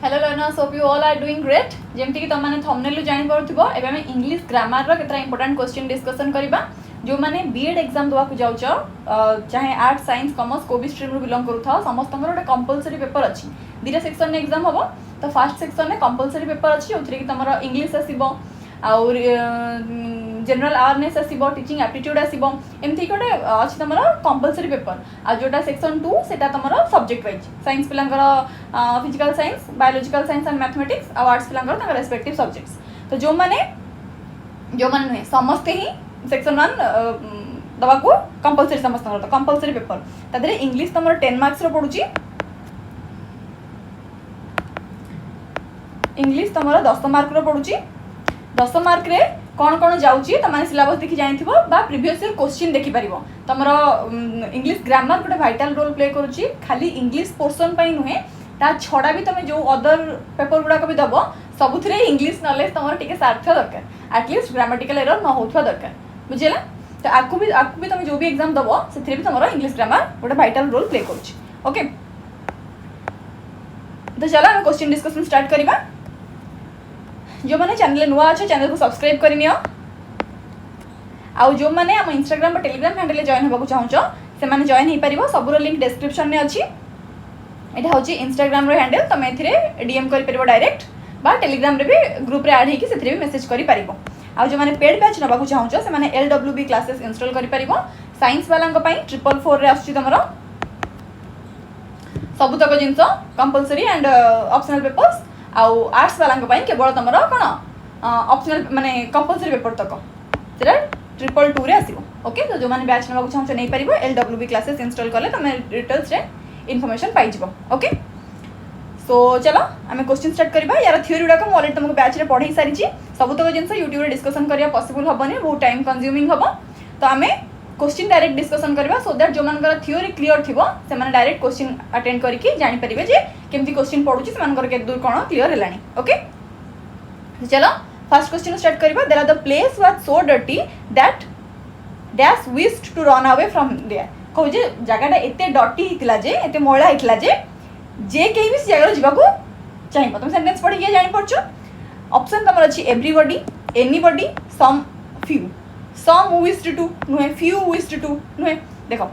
Hello learners, hope you all are doing great. जेमती कि तुम थंबनेल जानि पारुथिबो एबे हम इंग्लिश ग्रामर रो केतरा इंपोर्टेंट क्वेश्चन डिस्कशन करबा। जो माने बीएड एग्जाम दवा को जाउछ, चाहे आर्ट्स साइंस कॉमर्स को भी स्ट्रीम रो बिलोंग करूथा, समस्त गोटे कंपलसरी पेपर अछि। दुटा सेक्शन में एग्जाम हबो। तो फर्स्ट सेक्शन में कंपलसरी पेपर अछि, ओथरे कि तमरो इंग्लिश आसीबो और जनरल अवेयरनेस आसीबो, टीचिंग एप्टीट्यूड आसीबो, एमथि कोटे अछि तमरो कंपलसरी पेपर। आ जोटा सेक्शन 2 सेटा तमरो सब्जेक्ट वाइज साइंस पिलांकर physical science, biological science and mathematics, और आर्ट्स पिलांकर तांकर रेस्पेक्टिव सब्जेक्ट्स। तो जो माने नुहे समस्ते ही सेक्शन 1 दवा को कंपलसरी समस्त तो कंपलसरी पेपर तादरे इंग्लिश तमरो 10 मार्क्स रो पडुची, इंग्लिश तमरो 10 मार्क रो पडुची। 10 मार्क रे कौन कौन जाउची तमाने सिलेबस देखि जानिथिबो बा प्रीवियस ईयर क्वेश्चन देखि परिबो। तमरो इंग्लिश ग्रामर गोटे वाइटल रोल प्ले करूची, खाली इंग्लिश पोर्शन पई नुहे, ता छडा भी तमे जो अदर पेपर गुडा को भी दबो सबुथरे इंग्लिश नॉलेज तमरो टिके सार्थ दरकार, एटलीस्ट ग्रामेटिकल एरर न होथवा दरकार, बुझिला। तो आकु भी तमे जो भी एग्जाम दबो सेथरे भी तमरो इंग्लिश ग्रामर गोटे वाइटल रोल प्ले करूची। ओके, तो चलो हम क्वेश्चन डिस्कशन स्टार्ट करिबा। जो मैंने चैनल नुआ अच्छे चैनल को सब्सक्राइब कर नियो, आउ जो मैंने आम इंस्टाग्राम और टेलीग्राम हैंडल जॉइन होगा चाहूच से मैंने जॉइन हो पार। सबूर लिंक डिस्क्रिप्शन में अच्छी। यहाँ हूँ इंस्टाग्राम हैंडल, तुम ए डीएम कर डायरेक्ट बा टेलीग्राम रे भी ग्रुप रे ऐड होकर से भी मेसेज कर पार। आउ जो मैंने पेड बैच नाक चाहूच से LWB क्लासेस इंस्टॉल कर पार। साइंस वाला 444 रे आछी तमरो सबुतक जिनस कंपलसरी एंड ऑप्शनल पेपर्स, आउ आर्ट्स वाला केवल तुम कौन ऑप्शनल माने कंपलसरी पेपर तक से 222 रे आसीबो। ओके, तो जो मैंने बैच नाक चाहूच नहीं पार, LWB क्लासेस इंस्टॉल कले तुम डिटेल्स रे इनफॉरमेशन पाई जिवो। ओके, सो चलो आम क्वेश्चन स्टार्ट करबा। यार थ्योरी गुडा को ऑलरेडी तुमको बैच रे पढ़ाई सारी सबुतक जिनस यूट्यूब रे डिस्कशन करिया पॉसिबल हबनी, बहुत टाइम कंज्यूमिंग हबो। तो आम क्वेश्चन डायरेक्ट डिस्कशन करबा, सो दैट जो मानकर थ्योरी क्लियर थिबो से माने डायरेक्ट क्वेश्चन अटेंड करके जानि परिबे जे केमती क्वेश्चन पढुची से मानकर के दूर कोन क्लियर हेलानी। ओके, तो चलो फर्स्ट क्वेश्चन स्टार्ट करबा। There the place was so dirty that dash wished to run away from there. कहू जे जगहटा एते डर्टी हितला जे एते मैला हितला जे केही भी जगह जीवा को चाहिबो। तुम सेंटेंस पढ़ी के जानि पड़छो। ऑप्शन तमर अछि everybody, anybody, some, few. Some wished to नुहे, फ्यू विश्ड टू नुहे। देखो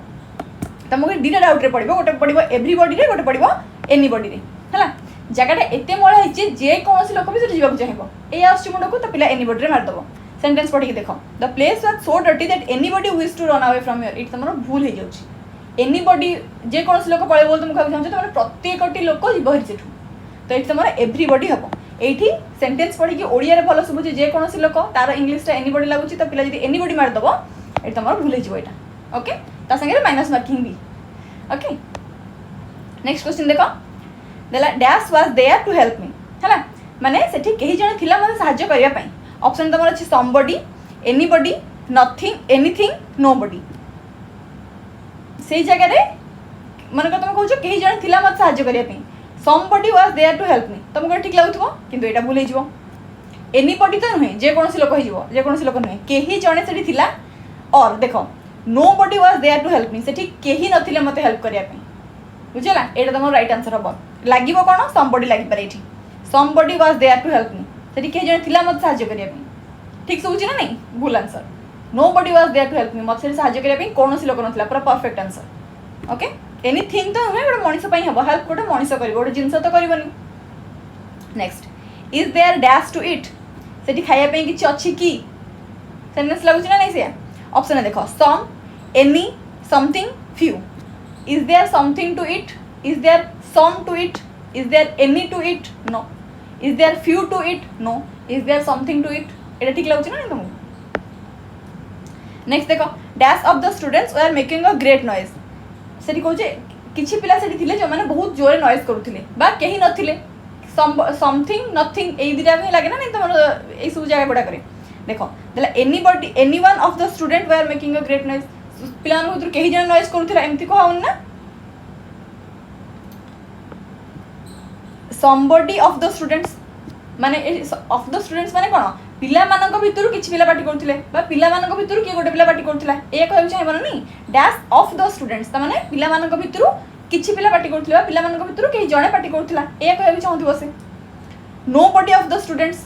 तुमको दुटा डाउट रे पड़िबो, गोटे पड़िबो एवरीबॉडी रे, गोटे पड़िबो एनीबॉडी रे। हला जगहटा एते मैला हिचे जे कोनोसी लोक भी जीवा को चाहिबो, ए आछि मुंडको तो पिला एनीबॉडी रे मार दबो। सेंटेंस पढ़ी के देखो, the place was so dirty that anybody wish to run away from here. इट तमरो भूल हे जाउची। एनीबॉडी जे कोनोसी लोक पळे बोल तुम कहबो चाहछो, तो प्रत्येकटी लोक जीवहरि सेठू, तो इट तमरो एवरीबॉडी हबो। एठी सेंटेंस पढ़ी के ओडिया रे भलो सुबुची जे कोनोसी लोक, तार इंग्लिश रे एनीबॉडी लागुची, तो पिला जदी एनीबॉडी मार दबो इट तमरो भूल हे जिवो एटा। ओके, ता संगे माइनस मार्किंग भी। ओके, नेक्स्ट क्वेश्चन देखो। देला dash was there to help me. हला माने सेठी केही जण थिला मते सहाय्य करिया पई। ऑप्शन तमरो अछि somebody, anybody, nothing, anything, nobody. से जगह रे माने तुम कहू केही जण थिला मते सहाय्य करिया पई, somebody was there to help me, तुमको ठीक लागुथबो, किंतु एटा भूल हे जिवो। एनीबॉडी तो नुहे, जे कोनोसी लोक हे जिवो, जे कोनोसी लोक नुहे, केही जणे सेठी थिला। और देखो nobody was there to help me, सेठी केही नथिले मते हेल्प करिया पई, बुझला। एटा तमरो राइट आंसर हबो। लागिवो कोन समबॉडी लागि पारे। एठी somebody was there to help me, सेठी केही जणे थिला मते सहाय्य करिया पई, ठीक सोची ना नहीं, भूल answer. Nobody was there to help me मते सहाय्य करिया पई कोनोसी लोक नथिला, पूरा परफेक्ट आंसर। ओके, एनीथिंग तो नुहे, गोटे मनिष पई हबो, हेल्प गोटे मनिष करिवो, गोटे जिंस तो करबोनी। Next, is there dash to it. सेठी खाया पई किछि अछि की, सेंटेंस लागुछि ना नहीं से। ऑप्शन देखो, some, any, something, few. Is there something to it, is there some to it, is there any to it, no. Is there few to it, no. Is there something to it, एटा ठीक लागुछि ना नहीं तुमको। Next देखो, dash of the students were making a great noise. सेठी कहू जे किछि पिला सेठी थिले जो माने बहुत जोरे नॉइज करूथिले बा केही नथिले, समथिंग, नथिंग, एई दिटा भी लागे ना नहीं तमरो एई सब जगह गुडा करे। देखो देला anybody, anyone of the student were making a great noise, पिला न उतर केही जण नॉइज करूथिला, एमति को हाउन ना। समबॉडी ऑफ द स्टूडेंट्स माने ऑफ द स्टूडेंट्स माने कोन, पिला मानक भितरु किछि पिला पार्टी करथिले बा पिला मानक भितरु के गोटे पिला पार्टी करथिला, ए कहबि चाहिबो नहीं। डैश ऑफ द स्टूडेंट्स त माने पिला मानक भितरु किछि पिला पार्टी करथिला पिला मानक भितर केही जणे पार्टी करथिला ए कहबा भी चाहथिबो से nobody of the students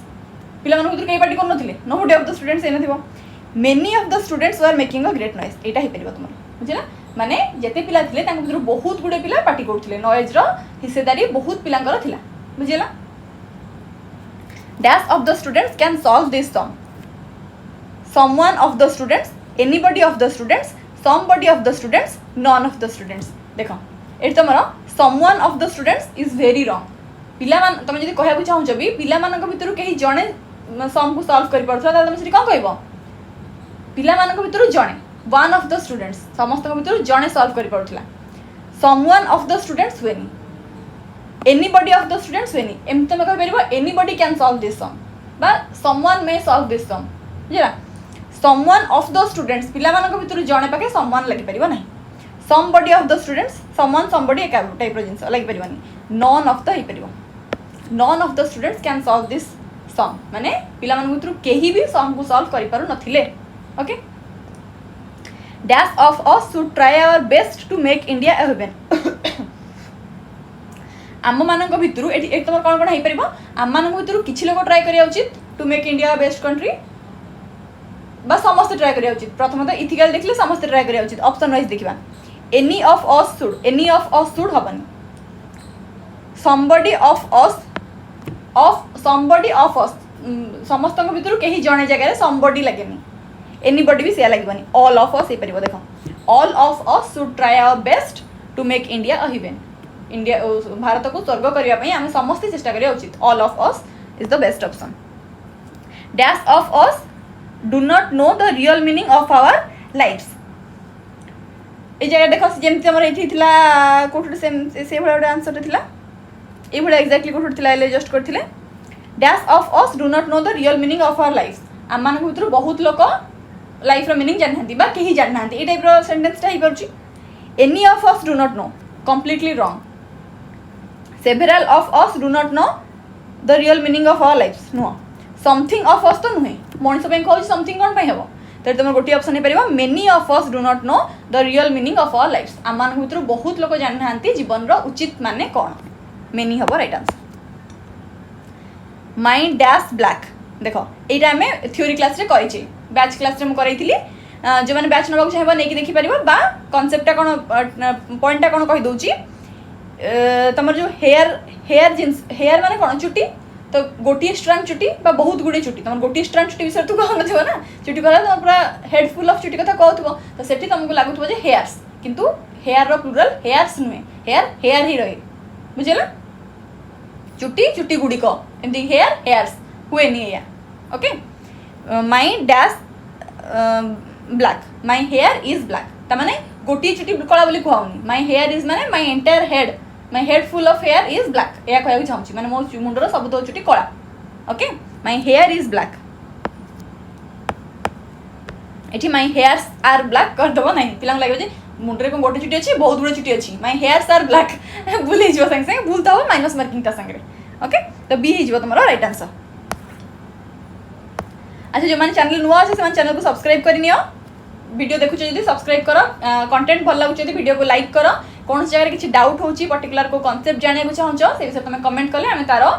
पिला मानक भितर केही पार्टी कर नथिले nobody of the students A नथिबो many of the students were making a great noise एटा हे परिबो तुमर बुझिला माने जेते पिला थिले तांक भितर बहुत गुडे पिला पार्टी करथिले नॉइज रो हिस्सेदारी बहुत पिलांकर थिला बुझिला dash of the students can solve this sum someone of the students anybody of the students somebody of the students none of the students देखो eight तमरा someone of the students is very wrong पिला मान तुम जदी कहया को चाहौ जबी पिला मानक भितर केही जणे सम को सॉल्व करि परथला त तुम सिरी कोन कहबो पिला मानक भितर जणे one of the students समस्त को भितर जणे सॉल्व करि परथला someone of the students वेनी anybody of the students वेनी एम तमे कह परिबो anybody can solve this sum बा someone may solve this sum बुझला someone of the students पिला मानक भितर जणे पाके someone लागि परिबो नै somebody of the students someone somebody एक टाइप रो जिंस लागि परिबो नै none of the hey परिबो none of the students can solve this sum माने पिला मानक भितर केही भी sum को सॉल्व करि पारु नथिले okay dash of us should try our best to make India a heaven आम मानक भितर एक तुम कौन कौन हो पार आम मानक भितर किसी लोग ट्राए करिया उचित to make India best country बा समस्त ट्राए करिया उचित प्रथम तो इथिकल देखले समस्त ट्राए करिया उचित ऑप्शन वाइज देखिबा एनी ऑफ अस शुड हबनी somebody of us समस्त भितर कहीं जणे जगह somebody लगेनी anybody भी से लगबनी all of us हे परिबो देखो all of us should try our best to make India a heaven India Bharat को स्वर्ग करिया पई हम समस्त चेष्टा करिया उचित all of us is the best option dash of us do not know the real meaning of our lives ए जगह देखो जेमति हमर एथि थिला कोठड से भला आंसर थिला ए भला एक्जेक्टली कोठड थिला ले जस्ट करथिले dash of us do not know the real meaning of our lives हम मानक भितर बहुत लोक लाइफ रो मीनिंग जानहांती बा केही जानहांती ए टाइप रो सेंटेंस टा ही परची any of us do not know completely wrong several of us do not know the real meaning of our lifes know something of us तो नुहे मनिस पे कहू समथिंग कोन पे हेबो त तुम गोटी ऑप्शन हे परिबा many of us do not know the real meaning of our lives हम मानक भितर बहुत लोक जानहांती जीवन रो उचित माने कोन मेनी हबो right answer my dash black देखो एटा हमें थ्योरी क्लास रे करिछि बैच क्लास रे हम करैथिली जो माने बैच नबाक चाहबो नै कि देखि परिबो बा कांसेप्टटा कोन पॉइंटटा कोन कहि दोउची तमर जो हेयर जींस हेयर माने कोन चुटी तो गोटी स्ट्रैंड चुटी बा बहुत गुडे चुटी तमर गोटी स्ट्रैंड चुटी विषय तू कहन थबो ना चुटी करा तो पूरा हेड फुल ऑफ चुटी कथा कहथबो तो सेठी तुमको लागुथबो जे हेयर्स किंतु हेयर रो प्लुरल हेयर्स नुहे हेयर ही रहे बुझिला चुटी चुटी गुडी को एमती हेयर्स हुए नहीं या okay my dash black my here is black त माने गोटी चुटी कला बोली कहउनी माय हेयर इज माने my entire head my head full of here is black या कहउ चाहूची माने मो मुंडर सब तो चुटी कला okay my here is black एठी माय हेयर्स आर ब्लैक कर दबो नहीं पिलांग लागो जे मुंडरे को गोटी चुटी अछि बहुत गुडे चुटी अछि माय हेयर्स आर ब्लैक भूली जो संग संग भूलता हो माइनस मार्किंग ता संगे ओके तो बी ही जो तुम्हारा राइट आंसर अच्छा जो मैंने चैनल नुआ अच्छे से चैनल को सब्सक्राइब करनियो वीडियो देखुछ जदी सब्सक्राइब करो कंटेंट भल लागुछ जदी वीडियो को लाइक करो कौन जगह किसी डाउट होची पर्टिकुलर को कांसेप्ट जाने को चाहछो से विषय तुम कमेंट करले हम तारो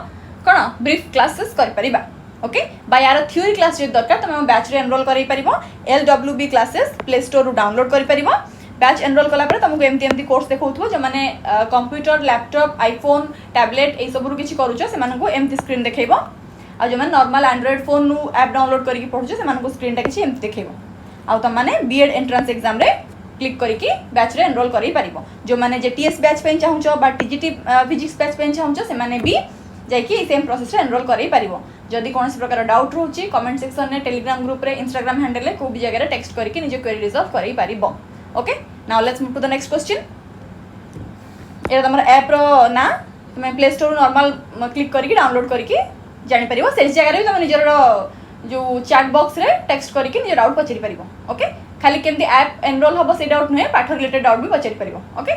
कोन ब्रीफ क्लासेस कर परिबा ओके बा यार थ्योरी क्लास जे दरकार तुम बैच रे एनरोल करै परिबो LWB क्लासेस प्ले स्टोर रु डाउनलोड करि परिबो बैच एनरोल कला पर तुमको एमती कोर्स देखौथबो जे माने कंप्यूटर लैपटॉप आईफोन टैबलेट ए सब रु किछि करूछो से मानको एमती स्क्रीन देखैबो आ जो माने नॉर्मल एंड्रॉइड फोन नु ऐप डाउनलोड करके पढुछो से मानको स्क्रीन टा किछि एमती देखैबो आ त माने बीएड एंट्रेंस एग्जाम रे क्लिक करके बैच रे एनरोल करै परिबो जो माने जेटीएस बैच पे चाहूछो बा टीजीटी फिजिक्स बैच पे चाहूछो से माने भी जाइकी सेम प्रोसेस रे एनरोल करै परिबो जदी कोनसी प्रकार डाउट रहउची कमेंट सेक्शन रे टेलीग्राम ग्रुप रे इंस्टाग्राम हैंडल रे को भी जगह रे टेक्स्ट करके निजे क्वेरी रिजॉल्व करै परिबो okay now let's move to the next question एरा तमर ऐप रो ना तुम प्ले स्टोर नॉर्मल क्लिक करके डाउनलोड करके जानि परिबो से जगह रे तुम निजर जो चैट बॉक्स रे टेक्स्ट करके निजे डाउट पचरि परिबो ओके खाली केमती ऐप एनरोल हबो से डाउट नहे पाठ रिलेटेड डाउट भी पचरि परिबो ओके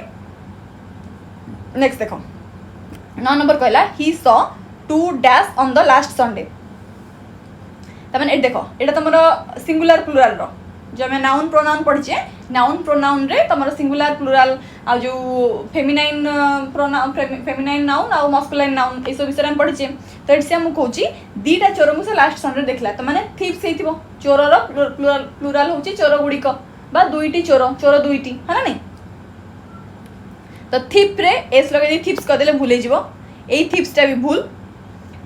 नेक्स्ट देखो 9 नंबर कहला he saw to dash on the last Sunday तमने ए देखो एटा तमरो सिंगुलर प्लुरल रो जो आम नाउन प्रोनाउन पढ़ीचे नाउन प्रोनाउन रे तुम सिंगुलर प्लूराल आ जो फेमिनाइन प्रोनाउन फेमिनाइन नाउन आ मस्कुलाइन नाउन ये सब विषय में पढ़ीचे तो ये आमको कहूँ दीटा चोर मुझे लास्ट सन देखला तो मैंने थीप्स हो चोर प्लूराल हूँ चोर गुड़िक बा दुईटी चोर चोर दुईटी है ना नहीं तो थीप रे एस लगे थीप्स करदे भूल हो थीप्सटा भी भूल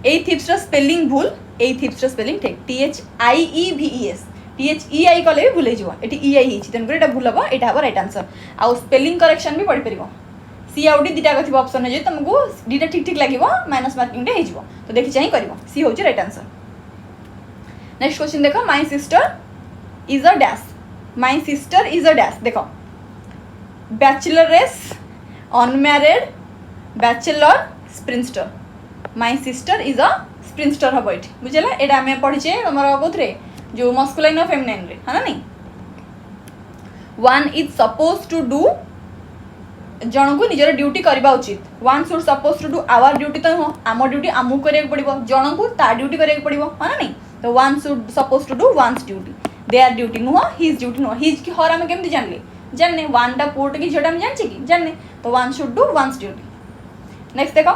ये थीप्स स्पेलिंग भूल ये थीप्स स्पेलिंग ठीक THIEVES THEI कले भी भूल हो ये तेणुक ये भूल हम यहाँ हम रईट आंसर आउ स्पेलिंग करेक्शन भी पढ़ी पार सी आउ डी दुटा थी ऑप्शन जो तुमको दुटा ठीक ठीक लगे माइनस मार्किंग हो तो देखी चाहिए कर सी हूँ रईट आंसर नेक्स्ट क्वेश्चन देख my sister is a dash my sister is a dash देख bachelorette unmarried bachelor spinster my sister is a spinster हम ये बुझेगा यहाँ आम पढ़ीचे तुम कौन जो मस्कुलाइन और फेमिनाइन रे है ना नहीं one is suppose to do जन को निजर ड्यूटी करवा उचित one should suppose to do our duty तो नुह आम ड्यूटी आमको करिया पड़ो जन को ता ड्यूटी करिया पड़ो है ना नहीं तो one should suppose to do one's duty there duty नुह हिज ड्यूटी नुह हिज की हर आम केमती जानले जानने वन टा पुट कि झीटा जानी कि जानने तो one should do one's duty next देख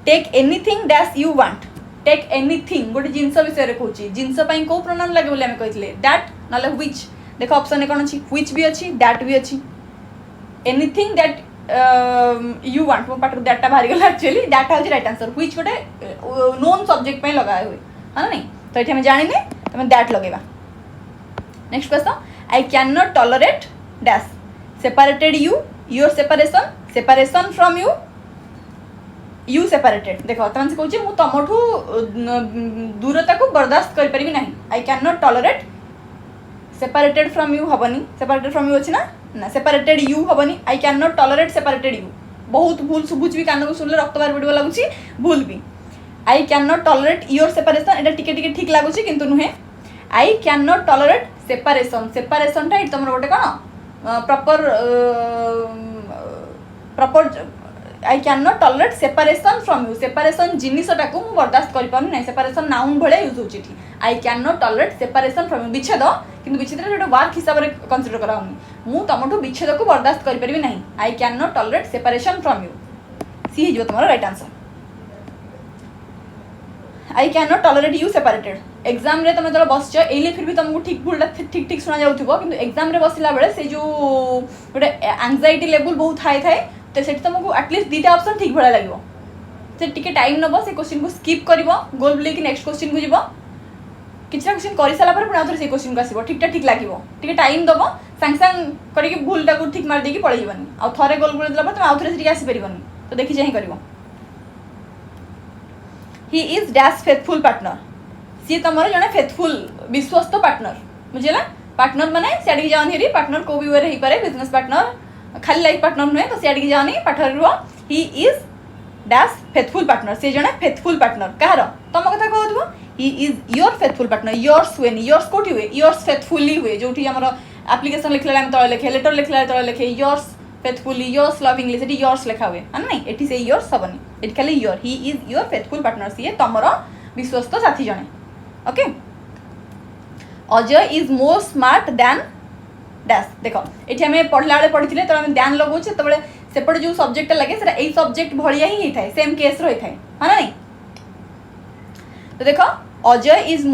take anything dash you want take anything गोटे जिनस विषय कहूँ जिनस कौ प्रोनाउन लगे बोली आम कही दैट ना व्हिच देख ऑप्शन कौन अच्छी व्हिच भी अच्छी दैट भी अच्छी एनीथिंग दैट यू वांट मो पाठ दैटा बाहरी गला एक्चुअली दैट हूँ राइट आंसर व्हिच गोटे नोन सब्जेक्ट लगा हुए है ना नहीं तो ये जाने तुम दैट लगेगा next question I can not tolerate dash separated you your separation from you separated देख तुम से कहूँ मुझे तुमठू दूरता को बर्दाश्त करी ना I can not tolerate separated from you हेनी सेपरेटेड फ्रॉम यू अच्छी ना सेपरेटेड यू हेनी आई can not tolerate separated you बहुत भूल शुभुच भी कान को शुणिले रक्त बाहर पड़ा लगुच भूल भी I can not tolerate your separation यहाँ टिके ठीक लगुच किंतु नुहे I can not tolerate separation सेपरेशनटा तुम गोटे कौन proper I can not tolerate separation from you separation जिनटा को मुझे बर्दाश्त कर सेपरेशन नाउन भाया यूज होती I can not tolerate separation from you विच्छेद कि विच्छेद गोटे वार्क हिसाब से कनसीडर कराऊनी मुझे तुमठू विच्छेद को बर्दाश्त करी ना I can not tolerate separation from you सी हो तुम right answer I can not tolerate you separated exam रे तुम जो बस ये फिर भी तुमको ठीक भूल ठीक ठीक शुणा जाऊँ कि एग्जाम रे बसला बेले से जो गोटे एंजाइटी लेवल बहुत हाई थाए तो से तुमको एटलिस्ट दुटा ऑप्शन ठीक भाया लगे से टिके टाइम नब से क्वेश्चन को स्किप कर गोल बुलेक नेक्स्ट क्वेश्चन को जीव कि क्वेश्चन कर सारापर पुणी आउे से क्वेश्चन को आसो ठीकटा ठीक लगे टे टाइम दब सांगे सांग करके भूलटा को ठीक मार देकी पलैबनी आउ थे गोल बुले देला तुम आउ थे से आसपार तो देखी चाहिए कर he is dash faithful partner सी तुम जड़े फेथफुल विश्वस्त पार्टनर बुझेगा पार्टनर मैंने सियाड़ी जाओ पार्टनर को भी वे हो पाए बिजनेस पार्टनर खाली लाइफ पार्टनर नुहे तो सियाड़ी जाओ पाठर रुह he is dash faithful partner से जड़े फेथफुल पार्टनर कहार तुम कथा कहू he is your faithful partner yours हुए योर्स कौटी हुए योर्स फेथफुली हुए जो आम आप्लिकेसन लिखला तले लिखे लेटर लिखला तले लिखे योर्स फेथफुली योर्स लविंगली से योर्स लिखा हुए है ना ये से योर्स हेनी ये खाली your he is your faithful partner सी तुम विश्वस्त साथी जड़े okay Ajay is more smart than dash देख ये आम पढ़ला बेले पढ़ी तो आम ध्यान लगो तो सेपटे जो सब्जेक्ट लगे यही सब्जेक्ट भाया ही होता है सेम केस रही है ना नहीं तो देख Ajay is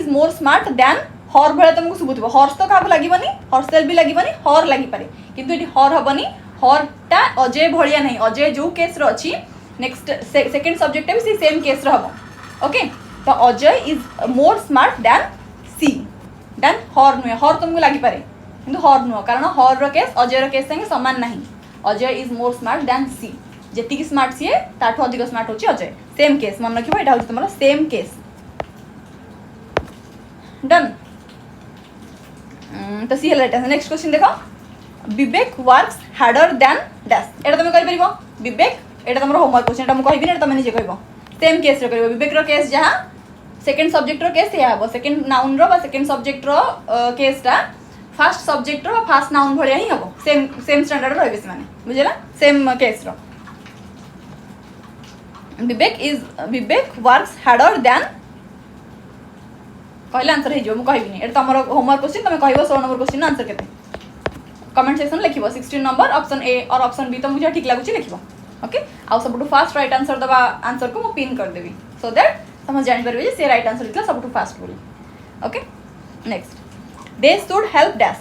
more smart than her भाया तुमको शुभुव हर्ष तो क्या लगे हर्षेल भी लगे हर लगिपे कितु ये हर हेनी हरटा अजय भाया नहीं अजय जो केस अच्छी नेक्स्ट सेकेंड सब्जेक्ट भी सेम केस हम ओके तो Ajay is more smart than she then her नुहे हर तुमको लगिपे कि हर नुह कारण हर केस अजय केस संगे सामान ना Ajay is more smart than she जी स्मार्ट सी ताठू अधिक स्मार्ट होची अजय सेम केस मन रखिए यहाँ हूँ तुम सेम केस डन तो सी है नेक्स्ट क्वेश्चन देख विवेक वर्क्स हार्डर दैन डैश एटा तुम कर विवेक एटा तुम होमवर्क क्वेश्चन मुझे कहबी तुम निजे कह सेम केस कर विवेक केस जहाँ सेकेंड सब्जेक्ट केस या हम सेकेंड नाउन सेकेंड सब्जेक्ट केसटा फास्ट सब्जेक्ट फास्ट नाउन भाया ही हम सेम सेम स्टैंडर्ड रही से बुझेगा same case Vivek works harder than कहले आंसर हो मुझे कहबिनी ये तुम होमवर्क क्वेश्चन तुम कह 16 नंबर क्वेश्चन आंसर के कमेंट सेक्शन लिख 16 नंबर ऑप्शन ए और ऑप्शन बी तुमको जहाँ ठीक लगुच लिख ओके आउ सब फास्ट राइट आंसर दबा आंसर को पिन करदेवी सो दैट तुम जापर सी राइट आंसर लिखा सब फास्ट बोली okay next they should help dash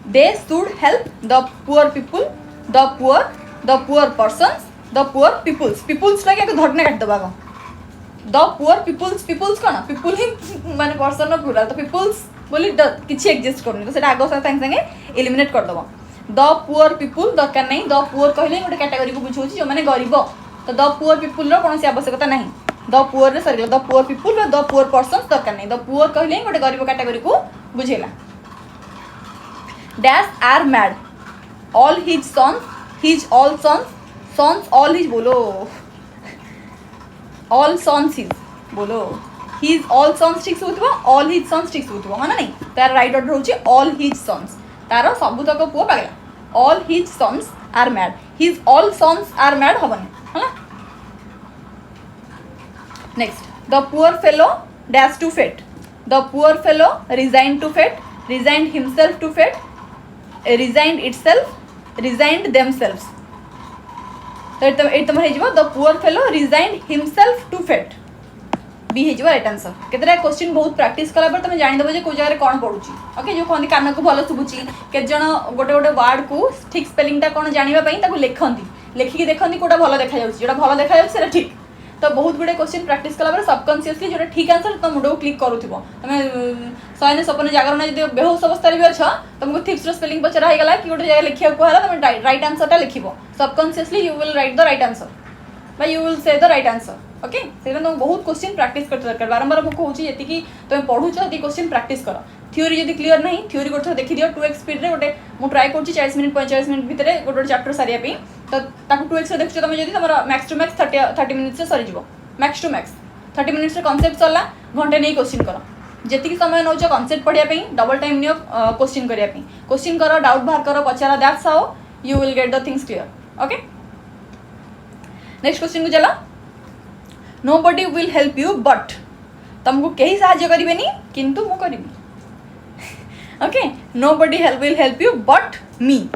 they should help the poor people the poor persons the poor peoples क्या धरने काटिदेवा द पुअर पीपुल्स कौन पीपुल ही माने पर्सन प्लुराल तो पीपुल्स बोली किसी एक्जिस्ट करनी तो आग सागे सागे एलिमिनेट करदेव द पुअर पीपुल दरकार नहीं द पुअर कहले गोटे कैटेगरी को बुझाऊँ जो मैंने गरीब तो द पुअर पीपुल कौन आवश्यकता नहीं द पुअर सरीगला the poor people the poor person दरकार नहीं द पुअर कहले गोटे गरीब कैटेगरी को बुझेला dash are made all his sons all his बोलो ऑल सन्स हिज बोलो हिज ऑल सन्स ठीक सब ऑल हिज सन्स ठीक सब हाँ ना नहीं तार राइट ऑर्डर होची ऑल हिज सन्स तार सबुतक पुओ पागला all his sons are mad his all sons are mad हबनी है next the poor fellow dash to fate the poor fellow resigned to fate resigned himself to fate resigned itself resigned themselves तो ये तुम हो the poor fellow resigned himself to fate B हो right answer केतटा question बहुत practice कला पर तुम जानीदेव जो कौ जगह कौन पड़ुची ओके जो कहते कान को भल शुभुची केत जन गोटे गोटे वर्ड को ठीक स्पेलिंगटा कौन जानापी लिखती लिखिकी देखती कौटा भल देखा जोटा भल देखा ठीक तो बहुत गुड़े क्वेश्चन प्रैक्टिस कला सबकनसीयसली जो ठीक आंसर तुम मुंड को क्लिक करूँ तुम शयन सपन जागरण जो बेहोश अवस्था भी अच्छ तुमको थिप्स स्पेलिंग पचरा होगा कि गोटे जगह लिखा कहला तुम राइट आंसरटा लिख subconsciously you will write the right answer बा you will say the right answer okay से तुम बहुत क्वेश्चन प्रैक्टिस करते दरकार बारंबार मुझे कहूँ जी तुम पढ़ुच क्वेश्चन प्रैक्टिस कर थ्योरी जब क्लीयर नहीं थ्योरी गोटे देखी दियो 2x स्पीड रे गोटे मुझे ट्राए कर 40 मिनट 45 मिनट भितर गोटे गोटे चैप्टर सारिया तो 2x देखो तुम जब तुम मैक्स टू मैक्स 30 मिनट्स सरीज max to max 30 minutes concept सरला घंटे नहीं क्वेश्चन कर जी समय नौ कनसेप्ट पढ़ाई डबल टाइम नियो क्वेश्चन करने क्वेश्चन कर डाउट बाहर कर पचारा that's how you will get the things clear okay next question को चला nobody will help you but तुमको कहीं साहाय्य करेंगे किंतु मु करी okay nobody will help you but me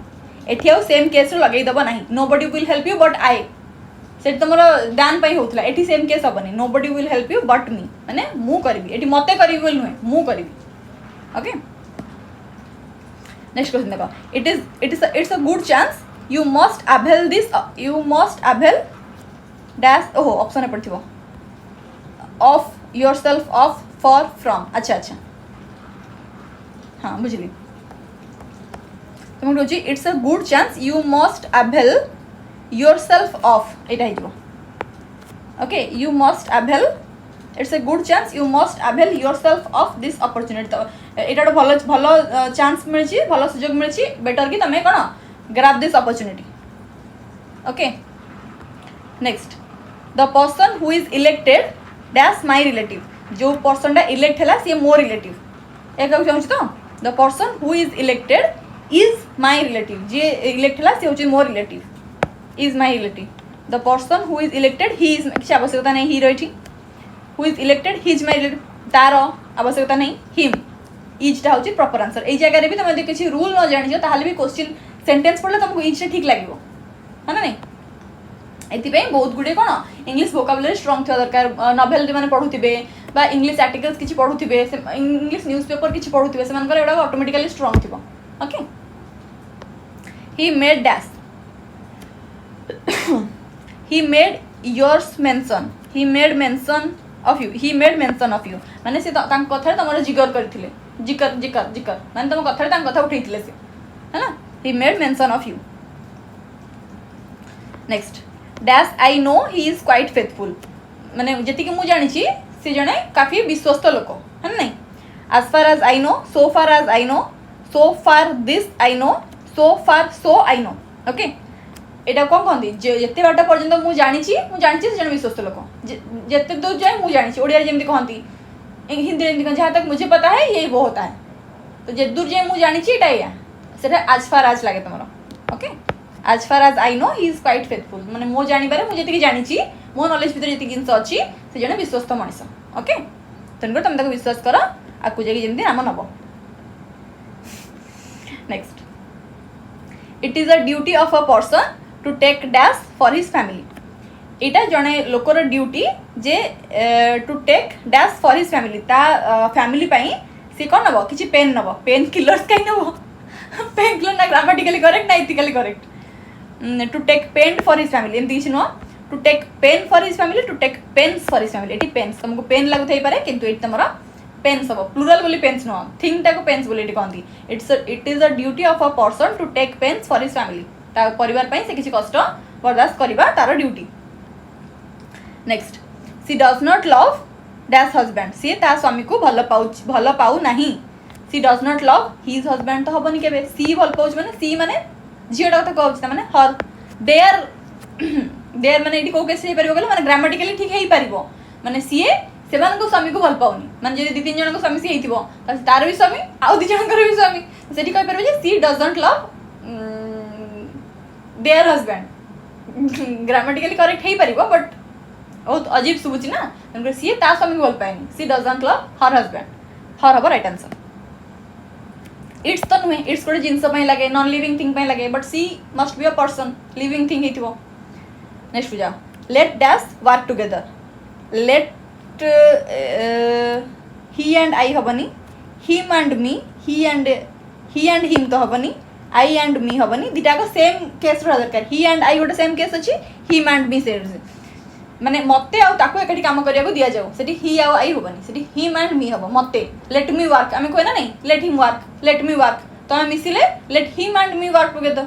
एठी आउ सेम केस लगेदेव ना nobody will help you but I से तुम दान होता है सेम केस हेनी nobody will help you but me माने मु करी ये मत करी नुहे मु करी ओके नेक्स्ट क्वेश्चन देख it's a good chance you must avail dash ओहो ऑप्शन एपट थी of yourself of for from अच्छा अच्छा हाँ बुझली तुम कह it's a good chance you must avail your self of यहाँ okay you must avail it's a good chance you must avail your self of this opportunity तो यहाँ भल भल चांस मिली भल सुजोग मिली बेटर कि तुम्हें कौन grab this opportunity okay next the person who is elected dash my relative जो पर्सनटा elect है सी मो रिलेटिव एक चाहूँ तो the person who is elected is my relative जी इलेक्ट है सी हूँ मो relative is my relative the person who is elected he is किसी आवश्यकता नहीं ही रही who is elected he is my relative तार आवश्यकता नहीं हिम इजटा हूँ प्रॉपर आंसर ये जगह भी तुम किसी रूल न जानी ताहले भी क्वेश्चन सेंटेंस पढ़ले तुमको इजटा ठीक लगे है ना नहीं ये बहुत गुड़े कौन इंग्लिश वोकाबुलरी स्ट्रॉन्ग थोड़ा दरकार नॉवेल जो मैंने पढ़ुवे बा इंग्लिश आर्टिकल्स किसी पढ़ुवे इंग्लिश न्यूज़पेपर किसी पढ़ुवे से गुड़ा ऑटोमेटिकली स्ट्रॉन्ग थी okay he made dash he made yours mention he made mention of you माने से कथा तुम जिगर करते जिकर माने तुम कथा उठे से है ना he made mention of you next dash I know he is quite faithful माने जी मुझे जानी सी जड़े काफी विश्वस्त लोक है नहीं as far as I know so far as I know so far this I know so far so I know okay यहाँ कौन कहती जिते बाट पर्यटन मुझे जानी से जन विश्वस्त लोक जिते दूर जाए मुझे जानी ओडिया जमी कहती हिंदी जहाँ तक मुझे पता है यही वो होता है तो जिते दूर जाए मुझे जानी से आज फार आज लगे तुम okay as far as I know he is quite faithful मैंने मो जानी मुझे जी जानी मो नॉलेज भर जी जिन अच्छी से जन विश्वस्त मनीष ओके तेणुकर तुम ताको विश्वास कर आकु जाकि जेमती नाम नब। Next, it is a duty of a person to take dash for his family. एटा जने लोकर ड्यूटी जे to take dash for his family, ता फैमिली पाई सी कौन नब किछि पेन नब, पेन किलर्स कहीं नब पेन किलर ना ग्रामेटिकली करेक्ट ना ethically correct. To take pain for his family एमती किछि no, to take pain for his family, to take pains for his family. एटी पेन्स तुमको पेन लागु थई पारे किंतु एटी तमरा पेन्स हबो, प्लुरल बोली पेन्स नो, थिंग टाको पेन्स बोली एटी कहंती। It is a duty of a person to take pains for his family, ता परिवार पई से किछि कष्ट बर्दाश्त करबा तार duty. Next, she does not love dash husband, she ता स्वामी को भल पाउ नहीं। She does not love his husband तो हबनी केबे, सी भल पाउछ माने सी माने झियोटा कथा कहउछ माने हर, देयर देयर माने एटी को केस हे परिबो गले माने ग्रामेटिकली ठीक हेई परिबो, माने सी सेमान को स्वामी को भल पाउनी, माने जे दि तीन जन को स्वामी सी हेइथिबो तार भी स्वामी आउ दि जन कर भी स्वामी, सेठी कहि परबो जे she doesn't love their husband. Grammatically correct हेई परिबो बट बहुत अजीब सुबुची ना, तेणुकर सी ता स्वामी को भल पाएनी। सी डजंट लव हर हस्बैंड, हर हबो राइट आंसर। इट्स तो नुहे, इट्स गोटे जिनस पई लागे, नॉन लिविंग थिंग पई लागे, but she must be a person, living thing हेइथिबो। नेक्स्ट बुझा, let dash work together, let he and I हबनी, him and me, he and him तो हबनी, आई एंड मी हबनी, दिटा को सेम केस रहा दरकार। ही एंड आई गोटे सेम केस अछि, हिम एंड मी से माने मते आउ ताको एकठी काम करिया को दिया जाऊ, सेठी ही आउ आई होबनी, सेठी हिम एंड मी हबो। मते लेट मी वर्क आमे कोइ ना नहीं, let him work, let me work, तो आमे मिसिले let him and me work together,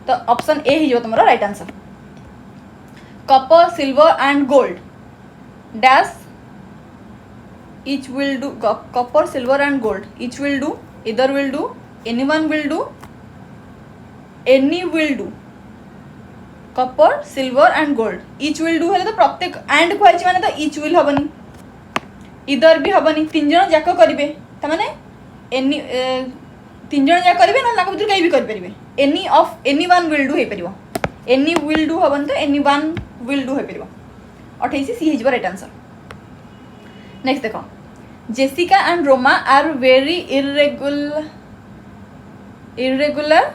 तो ऑप्शन ए ही जो तुम्हारा right answer. Copper silver and gold dash each will do, copper silver and gold each will do, either will do, anyone will do, any will do। Copper silver and gold each will do हेले तो प्रत्येक and कहछि माने तो each will हबनी, इधर भी हबनी, तीन जन जाक करिवे त माने एनी तीन जन जाक करिवे ना लाग भितर कई भी करि परिवे, any of anyone will do हे परिबो, एनी विल डू हबन तो एनीवन विल डू हे परिबो। 28 C is right answer. Next देखो, Jessica and Roma are very irregular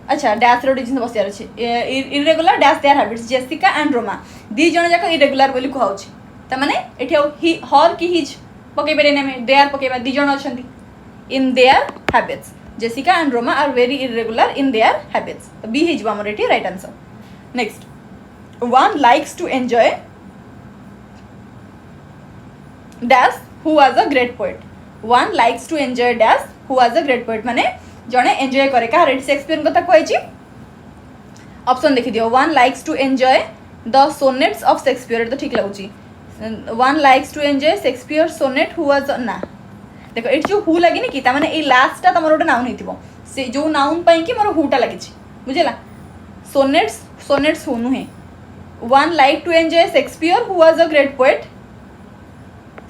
अच्छा डैश रो डिजिन बसियार अछि, irregular dash their habits. Jessica and Roma दी जण जाक इरेगुलर बोली कहउछि, त माने एठी ही हर की हिज पके बेरे नेमे देयर पकेबा, दी जण अछंती in their habits. Jessica and Roma are very irregular in their habits, तो बी हिज हमर एठी right answer. Next, one likes to enjoy dash who was a great poet, one likes to enjoy dash who was a great poet, माने जने enjoy करे का red Shakespeare कथा कहैछि। Option देखि दियो, one likes to enjoy the sonnets of Shakespeare, तो ठीक लागुछि। One likes to enjoy Shakespeare sonnet who was ना, देखो एठी जो हु लागिनी कि ता माने ए लास्ट ता तमरो नाउन हेतिबो, से जो नाउन पई कि मोर हुटा लागिछि बुझेला। सोनेट्स सोनेट्स हु नुहे, one like to enjoy Shakespeare who was a great poet,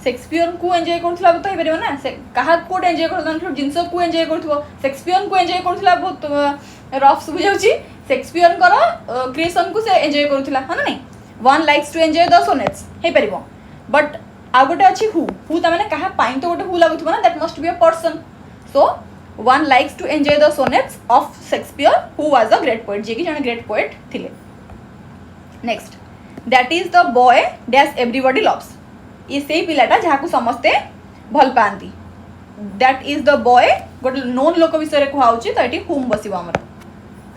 Shakespeare को एंजॉय करथला तो हेबे ना, से कहा कोड एंजॉय करथन जिंस को एंजॉय करथबो, शेक्सपियर को एंजॉय करथला बहुत रफ सुबु जाउची, शेक्सपियर कर क्रिएशन को से एंजॉय करथला ह ना नहीं। One likes to enjoy the sonnets हे परिबो, बट आ गोटे अछि हु, हु त माने कहा पाई तो गोटे हु लागुथबो ना, that must be a person. So one likes to enjoy the sonnets of Shakespeare who was a great poet, जे कि जने ग्रेट पोएट थिले। Next, that is the boy dash everybody loves, ये सेही पिलाटा जहाकू समस्ते भल पाती। दैट इज द बॉय गोटे नोन लोक विषय कहउछि, तो एटी हुम बसिबो हमर,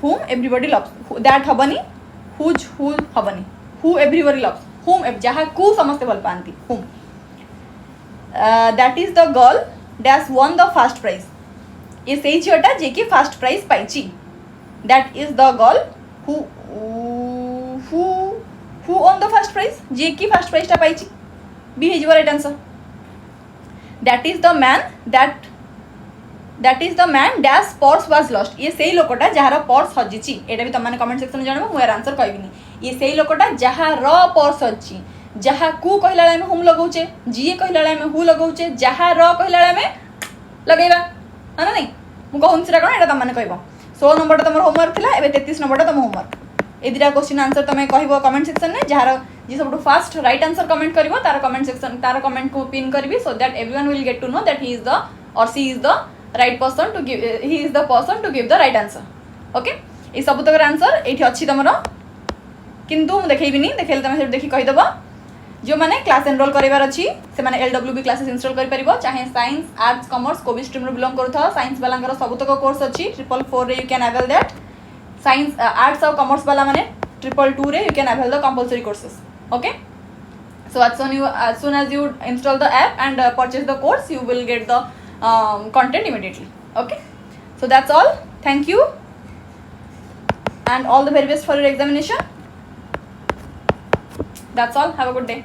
हुम एवरीबॉडी लव्स, दैट हबनी, हुज हु हबनी, हु एवरीबॉडी लव्स, हुम जहाकू समस्ते भल पाती whom. That is the girl dash won the first prize, ये सेही झियोटा जे कि फर्स्ट प्राइज पाइछि। That is the girl who won the first prize, जे कि फर्स्ट प्राइज ता पाइछि, B is right answer. That is the man dash purse was lost, ये सेही लोकटा जहार पर्स हजिछि, एटा भी तमने कमेंट सेक्शन में जानबो, मोर आंसर कहबिनी। ये सेही लोकटा जहार पर्स हजिछि, जहा कु कहला में हुम लगाउचे, जी कहला में हु लगाउचे, जहार कहला में लगेबा ना नहीं। मु कहून सेटा कोन एटा तमने कहबो। 16 नंबर तमर होमवर्क थिला, एबे 33 नंबर तम होमवर्क। ए दुटा क्वेश्चन आंसर तुम कह कमेंट सेक्शन में जार जी सब फास्ट राइट आंसर कमेंट कर तार कमेंट सेक्शन तार कमेंट को पिन करी so that everyone will get to know that he is the or she is the right person to give he is the person to give the right answer okay ये सब तक answer ये अच्छी तुम किंतु देखनी देखे तुम देखिए कहीदेव जो मैंने क्लास एनरोल करार अच्छी से मैंने LWB क्लासेस इंस्टॉल कर चाहे साइंस आर्ट्स कॉमर्स को भी स्ट्रीम बिलोंग करूँ साइंस वाला सबुतक कोर्स अच्छी 444 रे you can avail that science arts और कॉमर्स वाला मैंने 222 रे you can avail the compulsory courses okay so as soon as you install the app and purchase the course you will get the content immediately okay so that's all thank you and all the very best for your examination that's all have a good day